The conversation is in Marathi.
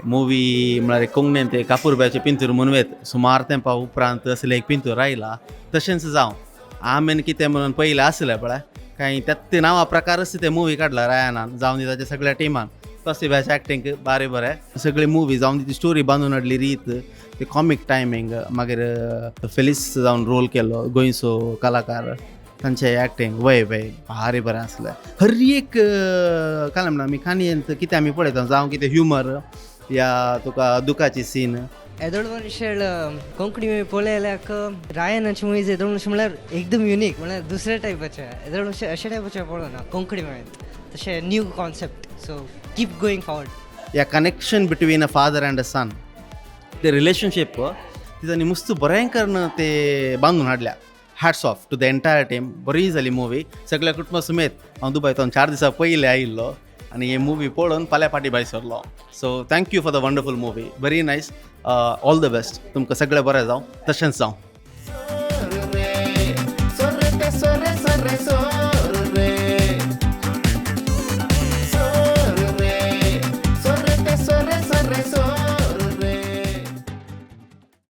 मुवी म्हळ्यार कोंकणीन ते कापूरब्याचे पिंतूर म्हणवेत सुमार तेंपा उपरांत असले एक पिंतूर रायला तशेंच जावं आमेन कितें म्हणून पयलें आसलें पळय काही त्यात ते नांवा प्रकारच ते मुवी काडला रायानान जावन ताच्या सगळ्या टिमान तसे ब्याचे एक्टींग बरें सगळी मुवी जावन ती स्टोरी बांदून हाडली रीत ते कॉमीक टायमींग मागीर फेलिस जावन रोल केलो गोंयचो कलाकार तांचे एक्टींग वय बरें आसलें हर एक काय म्हणना आमी काणयेंत कितें आमी पळयता जावं कितें ह्युमर या तुका दुखाची सीन येदोळ मनशाळ कोंकणी मुवी पळयल्याक रायनाची मुवीज येदोळ अशें म्हळ्यार एकदम युनीक म्हळ्यार दुसऱ्या टायपाचे येदोळ अशे टायपाचे पळोवना कोंकणी मुवींत तशें new concept so keep going forward या connection between a father and a son ते रिलेशनशीप तिथं मस्त बरें करून ते बांदून हाडल्या hats off to the entire team बरी जाली मुवी सगळ्या कुटुंबा समेत हांव दुबयतून 4 दिसां पयलीं आयिल्लो आनी ही मुवी पळोवन फाल्यां फाटीं भायर सरलो so thank you for the wonderful movie very nice all the best तुमकां सगळें बरें जावं तशेंच जावं